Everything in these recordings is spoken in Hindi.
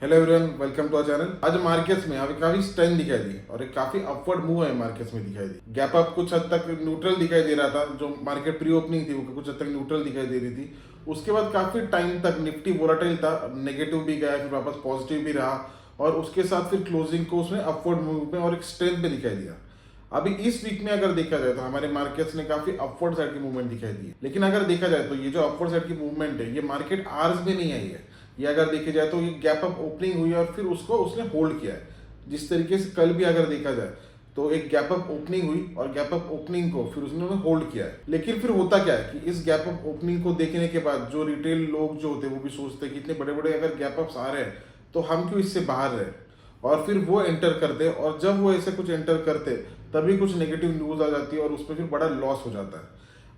Hello everyone, welcome to our channel. आज मार्केट्स में अभी काफी स्ट्रेंथ दिखाई दी और एक काफी अपवर्ड मूव है मार्केट्स में दिखाई दी। गैप अप कुछ हद तक न्यूट्रल दिखाई दे रहा था, जो मार्केट प्री ओपनिंग थी वो कुछ हद तक न्यूट्रल दिखाई दे रही थी। उसके बाद काफी टाइम तक निफ्टी वोलेटाइल था, नेगेटिव भी गया, फिर वापस पॉजिटिव भी रहा और उसके साथ फिर क्लोजिंग को उसने अपवर्ड मूव में और एक स्ट्रेंथ में दिखाई दिया। अभी इस वीक में अगर देखा जाए तो हमारे मार्केट्स ने काफी अपवर्ड साइड की मूवमेंट दिखाई दी है, लेकिन अगर देखा जाए तो ये जो अपवर्ड साइड की मूवमेंट है ये मार्केट आवर्स में नहीं आई है। ये अगर देखे जाए तो ये गैप अप ओपनिंग हुई और फिर उसको उसने होल्ड किया है। जिस तरीके से कल भी अगर देखा जाए तो एक गैप अप ओपनिंग हुई और गैप अप ओपनिंग को फिर उसने होल्ड किया है। लेकिन फिर होता क्या है कि इस गैप अप ओपनिंग को देखने के बाद जो रिटेल लोग जो होते हैं वो भी सोचते हैं कि इतने बड़े बड़े अगर गैप अप्स आ रहे हैं तो हम क्यों इससे बाहर रहे, और फिर वो एंटर करते, और जब वो ऐसे कुछ एंटर करते तभी कुछ नेगेटिव न्यूज आ जाती है और उसमें फिर बड़ा लॉस हो जाता है।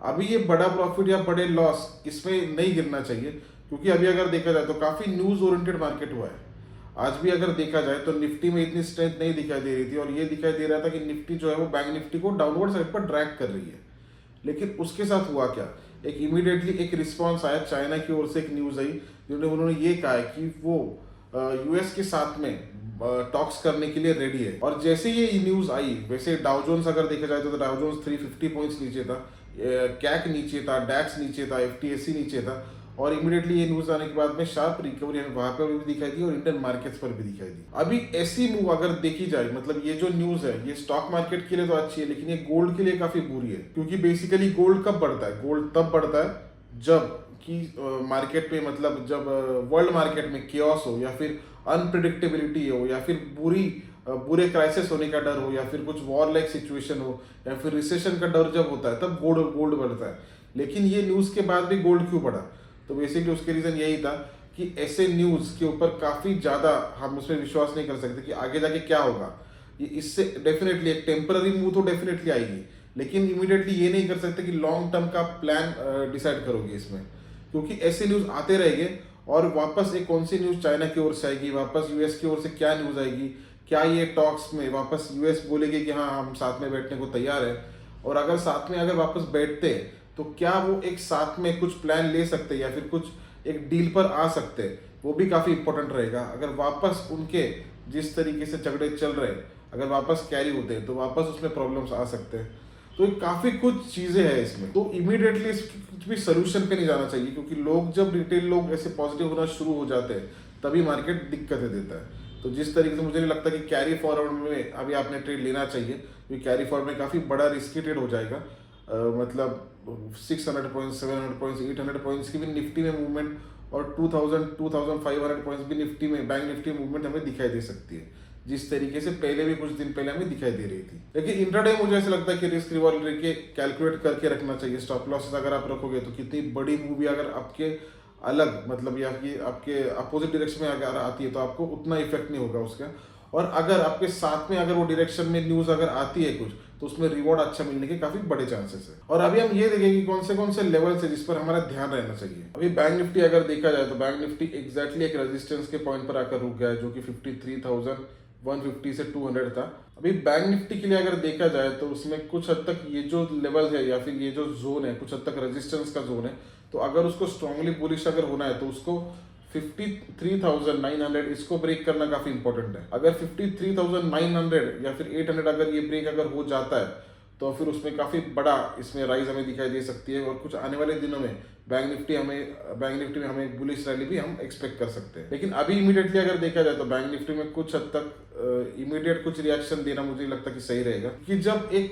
अभी ये बड़ा प्रॉफिट या बड़े लॉस इसमें नहीं गिरना चाहिए, क्योंकि अभी अगर देखा जाए तो काफी न्यूज ओरिएंटेड मार्केट हुआ है। आज भी अगर देखा जाए तो निफ्टी में इतनी स्ट्रेंथ नहीं दिखाई दे रही थी और ये दिखाई दे रहा था कि निफ्टी जो है वो बैंक निफ्टी को डाउनवर्ड साइड पर ड्रैग कर रही है। लेकिन उसके साथ हुआ क्या, एक इमीडिएटली एक रिस्पॉन्स आया, चाइना की ओर से एक न्यूज आई जिन्होंने उन्होंने ये कहा है कि वो यूएस के साथ में टॉक्स करने के लिए रेडी है। और जैसे ये न्यूज आई वैसे डाउ जोन्स अगर देखा जाए तो डाउ जोन्स 350 पॉइंट्स नीचे था, कैक नीचे था, डैक्स नीचे था, एफटीएससी नीचे था, और इमीडिएटली ये न्यूज आने के बाद में शार्प रिकवरी हमें वहां पर भी दिखाई दी और इंडियन मार्केट्स पर भी दिखाई दी। अभी ऐसी मूव अगर देखी जाए, मतलब ये जो न्यूज है ये स्टॉक मार्केट के लिए तो अच्छी है लेकिन ये गोल्ड के लिए काफी बुरी है, क्योंकि बेसिकली गोल्ड कब बढ़ता है, गोल्ड तब बढ़ता है जब कि मार्केट में, मतलब जब वर्ल्ड मार्केट में केओस हो या फिर अनप्रिडिक्टेबिलिटी हो या फिर बुरे क्राइसिस होने का डर हो या फिर कुछ वॉर लाइक सिचुएशन हो या फिर रिसेशन का डर जब होता है तब गोल्ड गोल्ड बढ़ता है। लेकिन ये न्यूज के बाद भी गोल्ड क्यों बढ़ा, तो बेसिकली उसके रीजन यही था कि ऐसे न्यूज के ऊपर काफी ज्यादा हम उसमें विश्वास नहीं कर सकते कि आगे जाके क्या होगा। ये इससे डेफिनेटली एक टेम्पररी मूव तो डेफिनेटली आएगी, लेकिन इमीडिएटली ये नहीं कर सकते कि लॉन्ग टर्म का प्लान डिसाइड करोगे इसमें, क्योंकि ऐसे न्यूज आते रहेंगे और वापस एक कौन सी न्यूज चाइना की ओर से आएगी, वापस यूएस की ओर से क्या न्यूज आएगी, क्या ये टॉक्स में वापस यूएस बोलेगी कि हाँ हम साथ में बैठने को तैयार है, और अगर साथ में अगर वापस बैठते तो क्या वो एक साथ में कुछ प्लान ले सकते या फिर कुछ एक डील पर आ सकते, वो भी काफी इंपॉर्टेंट रहेगा। अगर वापस उनके जिस तरीके से झगड़े चल रहे अगर वापस कैरी होते हैं तो वापस उसमें प्रॉब्लम्स आ सकते हैं। तो ये काफी कुछ चीजें हैं इसमें, तो इमीडिएटली इसकी कुछ भी सोल्यूशन पे नहीं जाना चाहिए, क्योंकि लोग जब रिटेल लोग ऐसे पॉजिटिव होना शुरू हो जाते हैं तभी मार्केट दिक्कतें देता है। तो जिस तरीके से मुझे नहीं लगता कि कैरी फॉरवर्ड में अभी आपने ट्रेड लेना चाहिए, क्योंकि कैरी फॉरवर्ड में काफी बड़ा रिस्की ट्रेड हो जाएगा। मतलब 600 पॉइंट्स, 700 पॉइंट्स, 800 पॉइंट्स की भी निफ्टी में मूवमेंट और 2000 2500 पॉइंट्स भी निफ्टी में, बैंक निफ्टी मूवमेंट हमें दिखाई दे सकती है, जिस तरीके से पहले भी कुछ दिन पहले हमें दिखाई दे रही थी। लेकिन इंट्राडे मुझे ऐसा लगता है कि रिस्क रिवॉर्ड लेके कैलकुलेट करके रखना चाहिए। स्टॉप लॉसेस अगर आप रखोगे तो कितनी बड़ी मूवी अगर आपके अलग, मतलब या कि आपके अपोजिट डायरेक्शन में अगर आती है तो आपको उतना इफेक्ट नहीं होगा उसका, और अगर आपके साथ में अगर वो डायरेक्शन में न्यूज अगर आती है कुछ तो उसमें रिवॉर्ड अच्छा मिलने के काफी बड़े चांसेस है। और अभी हम ये देखेंगे कौन से लेवल्स है जिस पर हमारा ध्यान रहना चाहिए। अभी बैंक निफ्टी अगर देखा जाए तो बैंक निफ्टी एग्जैक्टली एक रेजिस्टेंस के पॉइंट पर आकर रुक गया है, जो कि 53,150 से 200 था। अभी बैंक निफ्टी के लिए अगर देखा जाए तो उसमें कुछ हद तक ये जो लेवल है या फिर ये जो जोन है कुछ हद तक रेजिस्टेंस का जोन है, तो अगर उसको स्ट्रांगली बुलिश अगर होना है तो उसको 53,900 इसको ब्रेक करना काफी इंपॉर्टेंट है। अगर 53,900 या फिर 800 अगर ये ब्रेक अगर हो जाता है तो फिर उसमें काफी बड़ा इसमें राइज हमें दिखाई दे सकती है, और कुछ आने वाले दिनों में बैंक निफ्टी में हमें बुलिश रैली भी हम एक्सपेक्ट कर सकते हैं। लेकिन अभी इमीडिएटली अगर देखा जाए तो बैंक निफ्टी में कुछ हद तक इमीडिएट कुछ रिएक्शन देना मुझे लगता कि सही रहेगा, कि जब एक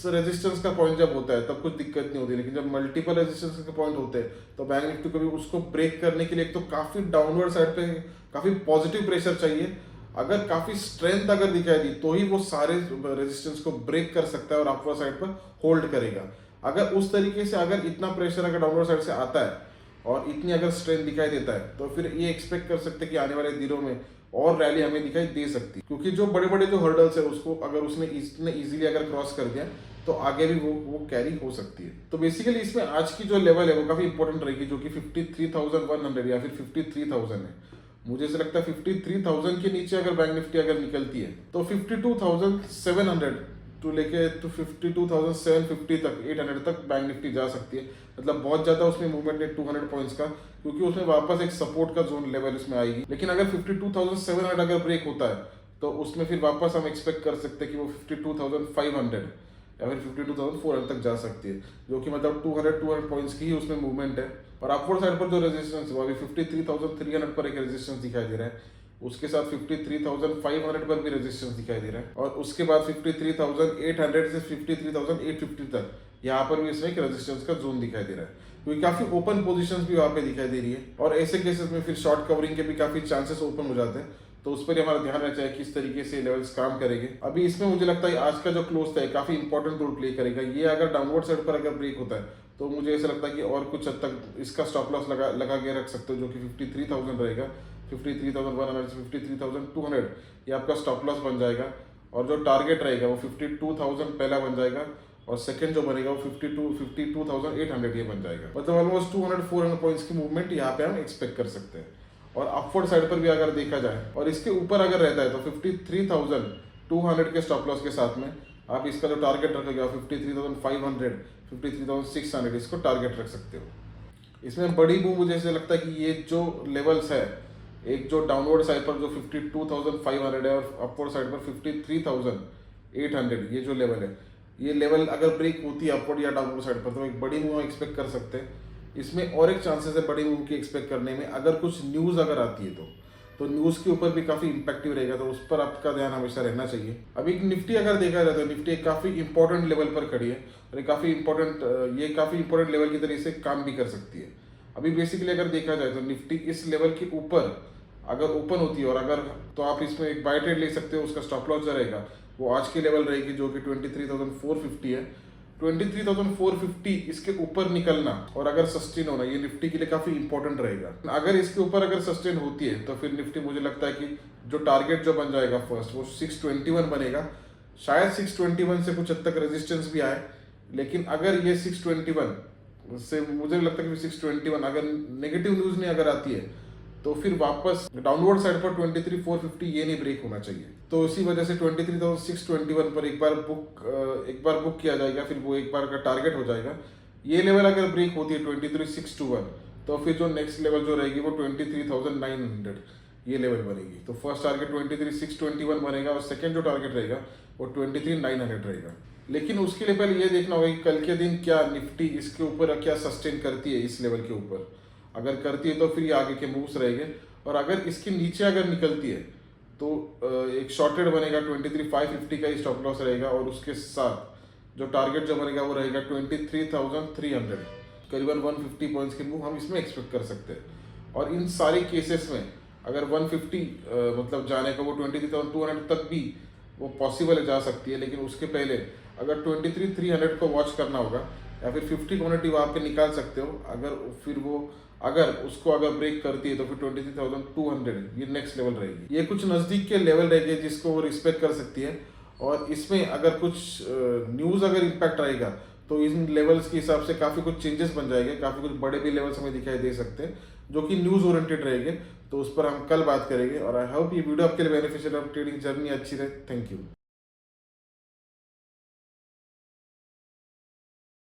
रेजिस्टेंस का पॉइंट जब होता है तब कुछ दिक्कत नहीं होती, लेकिन जब मल्टीपल रेजिस्टेंस के पॉइंट होते हैं तो बैंक निफ्टी को भी उसको ब्रेक करने के लिए एक तो काफी डाउनवर्ड साइड पे काफी पॉजिटिव प्रेशर चाहिए। अगर काफी स्ट्रेंथ अगर दिखाई दी तो ही वो सारे रेजिस्टेंस को ब्रेक कर सकता है और अपवर्ड साइड पर होल्ड करेगा। अगर उस तरीके से अगर इतना प्रेशर अगर डाउनवर्ड साइड से आता है और इतनी अगर स्ट्रेंथ दिखाई देता है तो फिर ये एक्सपेक्ट कर सकते हैं कि आने वाले दिनों में और रैली हमें दिखाई दे सकती है, क्योंकि जो बड़े बड़े जो हर्डल्स है उसको अगर उसने इतने इजीली अगर क्रॉस कर दिया तो आगे भी वो कैरी हो सकती है। तो बेसिकली इसमें आज की जो लेवल है वो काफी इंपॉर्टेंट रहेगी, जो कि 53,100 या फिर 53,000 है। मुझे ऐसा लगता है 53,000 के नीचे अगर बैंक निफ्टी अगर निकलती है तो 52,700 टू लेके तो 52,750 तक 800 तक बैंक निफ्टी जा सकती है। मतलब बहुत ज़्यादा उसमें मूवमेंट है 200 पॉइंट्स का, क्योंकि उसमें वापस एक सपोर्ट का जोन लेवल उसमें आएगी। लेकिन अगर 52,700 अगर ब्रेक होता है तो उसमें फिर वापस हम एक्सपेक्ट कर सकते हैं कि वो 52,500 या फिर 52,400 तक जा सकती है, जो कि मतलब 200 पॉइंट्स की ही उसमें मूवमेंट है। और अपवर्ड साइड पर जो रेजिस्टेंस है वो अभी 53,300 पर एक रेजिस्टेंस दिखाई दे रहा है, उसके साथ 53,500 पर भी रेजिस्टेंस दिखाई दे रहा है, और उसके बाद 53,800 से 53,850 तक यहाँ पर भी इसमें एक रेजिस्टेंस का जोन दिखाई दे रहा है, क्योंकि काफी ओपन पोजीशंस भी वहाँ पे दिखाई दे रही है। और ऐसे केसेस में फिर शॉर्ट कवरिंग के भी काफी चांसेस ओपन हो जाते हैं, तो उस पर हमारा ध्यान रहना चाहिए किस तरीके से लेवल्स काम करेंगे। अभी इसमें मुझे लगता है आज का जो क्लोज था काफी इंपॉर्टेंट रोल प्ले करेगा। ये अगर डाउनवर्ड साइड पर अगर ब्रेक होता है तो मुझे ऐसा लगता है कि और कुछ हद तक इसका स्टॉप लॉस लगा के रख सकते हो, जो कि 53,000 रहेगा। 53,100 से 53,200 ये आपका स्टॉप लॉस बन जाएगा, और जो टारगेट रहेगा वो 52,000 पहला बन जाएगा, और सेकंड जो बनेगा वो 52,800 ये बन जाएगा। मतलब ऑलमोस्ट 200-400 पॉइंट्स की मूवमेंट यहाँ पे हम एक्सपेक्ट कर सकते हैं। और अपवर्ड साइड पर भी अगर देखा जाए और इसके ऊपर अगर रहता है तो 53,200 के स्टॉप लॉस के साथ में आप इसका जो टारगेट रखेगा 53,500, 53,600 इसको टारगेट रख सकते हो। इसमें बड़ी मूव मुझे ऐसे लगता है कि ये जो लेवल्स है, एक जो डाउनवर्ड साइड पर जो 52,500 है और अपवर्ड साइड पर 53,800, ये जो लेवल है, ये लेवल अगर ब्रेक होती है अपवर्ड या डाउनवर्ड साइड पर तो एक बड़ी मूव एक्सपेक्ट कर सकते हैं। इसमें और एक चांसेस है बड़ी मूव की एक्सपेक्ट करने में, अगर कुछ न्यूज़ अगर आती है तो न्यूज़ के ऊपर भी काफ़ी इंपैक्टिव रहेगा, तो उस पर आपका ध्यान हमेशा रहना चाहिए। अभी निफ्टी अगर देखा जाए तो निफ्टी एक काफ़ी इंपॉर्टेंट लेवल पर खड़ी है, और ये काफ़ी इंपॉर्टेंट लेवल की तरह से काम भी कर सकती है। अभी बेसिकली अगर देखा जाए तो निफ्टी इस लेवल के ऊपर अगर ओपन होती है और अगर तो आप इसमें एक बाय ट्रेड ले सकते हो। उसका स्टॉप लॉस जो रहेगा वो आज की लेवल रहेगी, जो कि 23,450 है। 23,450 इसके ऊपर निकलना और अगर सस्टेन होना ये निफ्टी के लिए काफी इंपॉर्टेंट रहेगा। अगर इसके ऊपर अगर सस्टेन होती है तो फिर निफ्टी मुझे लगता है कि जो टारगेट जो बन जाएगा फर्स्ट वो 621 बनेगा। शायद 621 से कुछ हद तक रेजिस्टेंस भी आए, लेकिन अगर ये 621 से मुझे लगता है कि 621 अगर नेगेटिव न्यूज नहीं अगर आती है तो फिर वापस डाउनवर्ड साइड पर 23,450 ये नहीं ब्रेक होना चाहिए। तो इसी वजह से 23,621 पर एक बार बुक किया जाएगा, फिर वो एक बार का टारगेट हो जाएगा। ये लेवल अगर ब्रेक होती है 23,621 तो फिर जो नेक्स्ट लेवल जो रहेगी वो 23,900 ये लेवल बनेगी। तो फर्स्ट टारगेट 23,621 बनेगा और सेकेंड जो टारगेट रहेगा वो 23,900 रहेगा। लेकिन उसके लिए पहले ये देखना होगा कि कल के दिन क्या निफ्टी इसके ऊपर क्या सस्टेन करती है इस लेवल के ऊपर। अगर करती है तो फिर ये आगे के मूव्स रहेंगे, और अगर इसके नीचे अगर निकलती है तो एक शॉर्टेड बनेगा 23,550 का ही स्टॉप लॉस रहेगा, और उसके साथ जो टारगेट जो बनेगा वो रहेगा 23,300, करीबन 150 पॉइंट्स के मूव हम इसमें एक्सपेक्ट कर सकते हैं। और इन सारे केसेस में अगर 150 मतलब जाने का वो 23,200 तक भी वो पॉसिबल है, जा सकती है। लेकिन उसके पहले अगर 23,300 को वॉच करना होगा, या फिर 50 कम्युनिटी वहाँ पे निकाल सकते हो। अगर उसको अगर ब्रेक करती है तो फिर 23,200 ये नेक्स्ट लेवल रहेगी। ये कुछ नज़दीक के लेवल रहेंगे जिसको वो रिस्पेक्ट कर सकती है, और इसमें अगर कुछ न्यूज़ अगर इम्पैक्ट रहेगा तो इन लेवल्स के हिसाब से काफ़ी कुछ चेंजेस बन जाएंगे, काफ़ी कुछ बड़े भी लेवल्स हमें दिखाई दे सकते हैं जो कि न्यूज़ ओरिएंटेड रहेंगे। तो उस पर हम कल बात करेंगे, और आई होप ये वीडियो आपके लिए बेनिफिशियल, ट्रेडिंग जर्नी अच्छी रहे। Thank you.